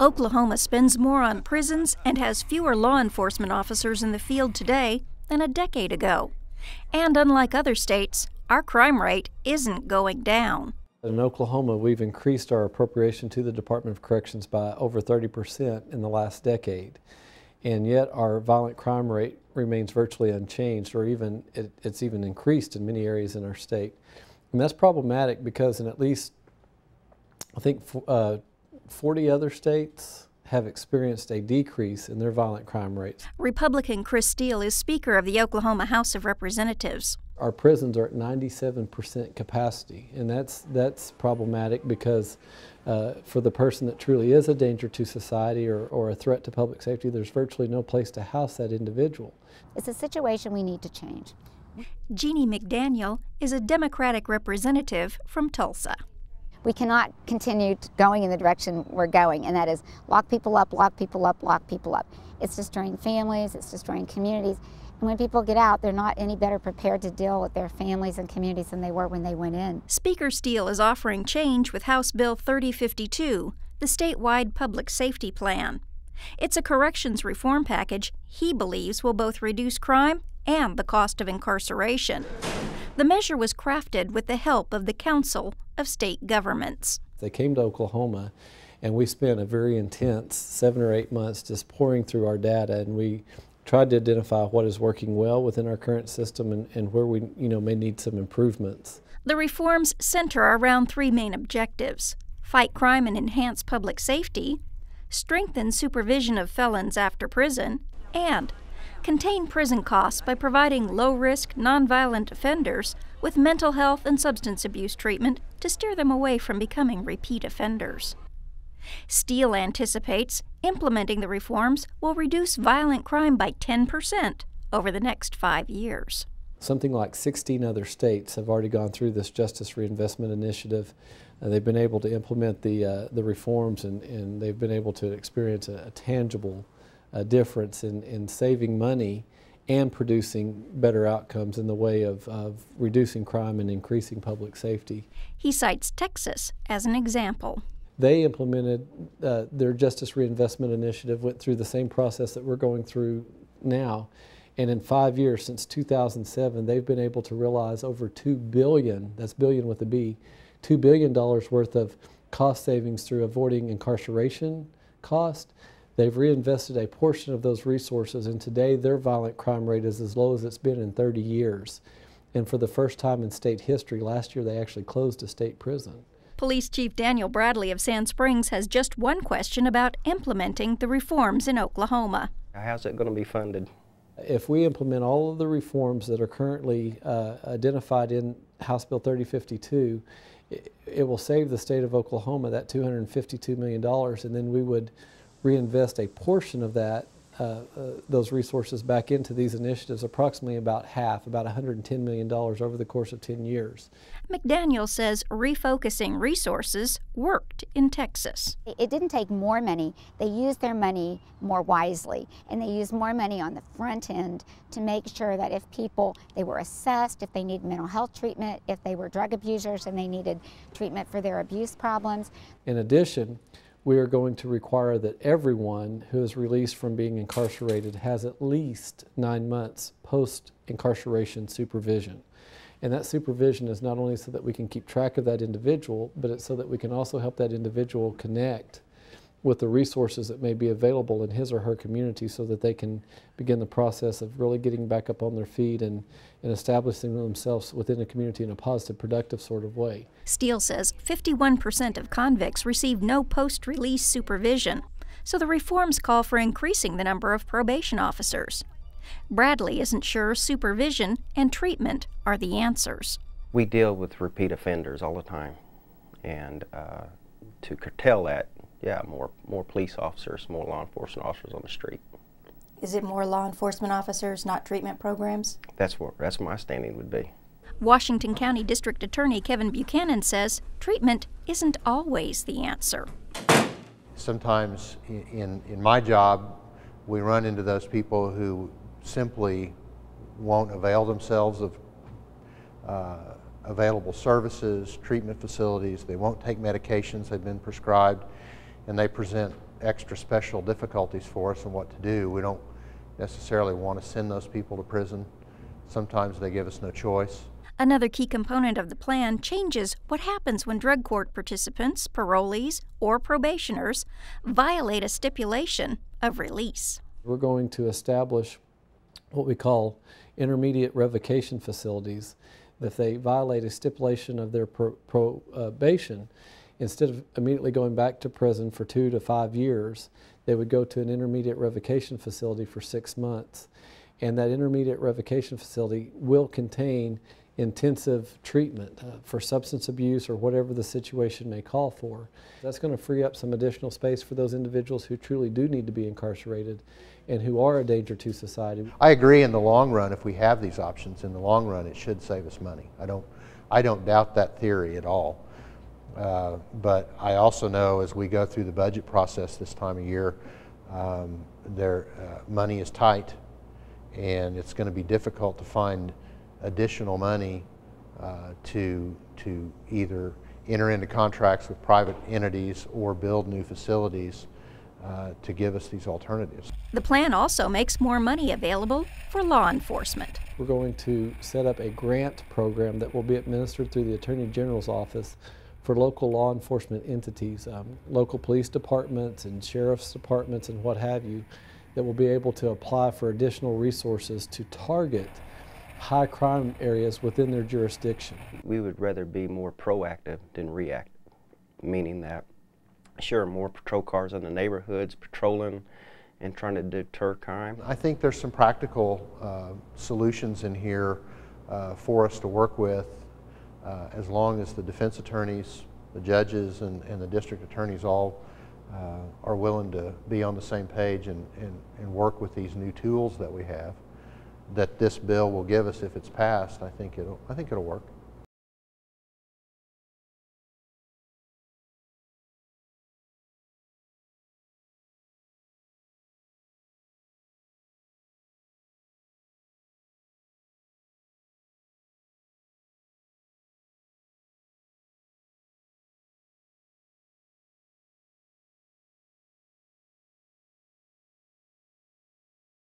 Oklahoma spends more on prisons and has fewer law enforcement officers in the field today than a decade ago. And unlike other states, our crime rate isn't going down. In Oklahoma, we've increased our appropriation to the Department of Corrections by over 30% in the last decade. And yet our violent crime rate remains virtually unchanged, or even it's even increased in many areas in our state. And that's problematic because in at least, I think, 40 other states have experienced a decrease in their violent crime rates. Republican KRIS STEELE is Speaker of the Oklahoma House of Representatives. Our prisons are at 97% capacity, and that's problematic because for the person that truly is a danger to society or a threat to public safety, there's virtually no place to house that individual. It's a situation we need to change. Jeannie McDaniel is a Democratic representative from Tulsa. We cannot continue going in the direction we're going, and that is lock people up, lock people up, lock people up. It's destroying families, it's destroying communities, and when people get out, they're not any better prepared to deal with their families and communities than they were when they went in. Speaker STEELE is offering change with House Bill 3052, the statewide public safety plan. It's a corrections reform package he believes will both reduce crime and the cost of incarceration. The measure was crafted with the help of the Council of State Governments. They came to Oklahoma, and we spent a very intense 7 or 8 months just pouring through our data, and we tried to identify what is working well within our current system and where we may need some improvements. The reforms center around 3 main objectives: fight crime and enhance public safety, strengthen supervision of felons after prison, and contain prison costs by providing low-risk, nonviolent offenders with mental health and substance abuse treatment to steer them away from becoming repeat offenders. STEELE anticipates implementing the reforms will reduce violent crime by 10% over the next 5 years. Something like 16 other states have already gone through this Justice Reinvestment Initiative. They've been able to implement the reforms, and they've been able to experience a tangible difference in saving money and producing better outcomes in the way of reducing crime and increasing public safety. He cites Texas as an example. They implemented their Justice Reinvestment Initiative, went through the same process that we're going through now, and in 5 years, since 2007, they've been able to realize over $2 billion, that's billion with a B, $2 billion worth of cost savings through avoiding incarceration cost. They've reinvested a portion of those resources, and today their violent crime rate is as low as it's been in 30 years. And for the first time in state history, last year they actually closed a state prison. Police Chief Daniel Bradley of Sand Springs has just one question about implementing the reforms in Oklahoma. How's it going to be funded? If we implement all of the reforms that are currently identified in House Bill 3052, it will save the state of Oklahoma that $252 million, and then we would reinvest a portion of that, those resources back into these initiatives, approximately about half, about $110 million over the course of 10 years. McDaniel says refocusing resources worked in Texas. It didn't take more money. They used their money more wisely, and they used more money on the front end to make sure that if they were assessed, if they needed mental health treatment, if they were drug abusers and they needed treatment for their abuse problems. In addition, we are going to require that everyone who is released from being incarcerated has at least 9 months post-incarceration supervision. And that supervision is not only so that we can keep track of that individual, but it's so that we can also help that individual connect with the resources that may be available in his or her community so that they can begin the process of really getting back up on their feet and establishing themselves within the community in a positive, productive sort of way. STEELE says 51% of convicts receive no post-release supervision, so the reforms call for increasing the number of probation officers. Bradley isn't sure supervision and treatment are the answers. We deal with repeat offenders all the time, and to curtail that, yeah, more police officers, more law enforcement officers on the street. Is it more law enforcement officers, not treatment programs? That's my standing would be. Washington County District Attorney Kevin Buchanan says treatment isn't always the answer. Sometimes in my job, we run into those people who simply won't avail themselves of available services, treatment facilities. They won't take medications they've been prescribed, and they present extra special difficulties for us in what to do. We don't necessarily want to send those people to prison. Sometimes they give us no choice. Another key component of the plan changes what happens when drug court participants, parolees, or probationers violate a stipulation of release. We're going to establish what we call intermediate revocation facilities. If they violate a stipulation of their probation, instead of immediately going back to prison for 2 to 5 years, they would go to an intermediate revocation facility for 6 months. And that intermediate revocation facility will contain intensive treatment for substance abuse or whatever the situation may call for. That's going to free up some additional space for those individuals who truly do need to be incarcerated and who are a danger to society. I agree in the long run, if we have these options, in the long run it should save us money. I don't doubt that theory at all. But I also know as we go through the budget process this time of year, money is tight, and it's going to be difficult to find additional money to either enter into contracts with private entities or build new facilities to give us these alternatives. The plan also makes more money available for law enforcement. We're going to set up a grant program that will be administered through the Attorney General's office for local law enforcement entities, local police departments and sheriff's departments and what have you, that will be able to apply for additional resources to target high crime areas within their jurisdiction. We would rather be more proactive than reactive, meaning that, sure, more patrol cars in the neighborhoods, patrolling and trying to deter crime. I think there's some practical solutions in here for us to work with, as long as the defense attorneys, the judges, and the district attorneys all are willing to be on the same page and work with these new tools that we have, that this bill will give us if it's passed. I think it'll work.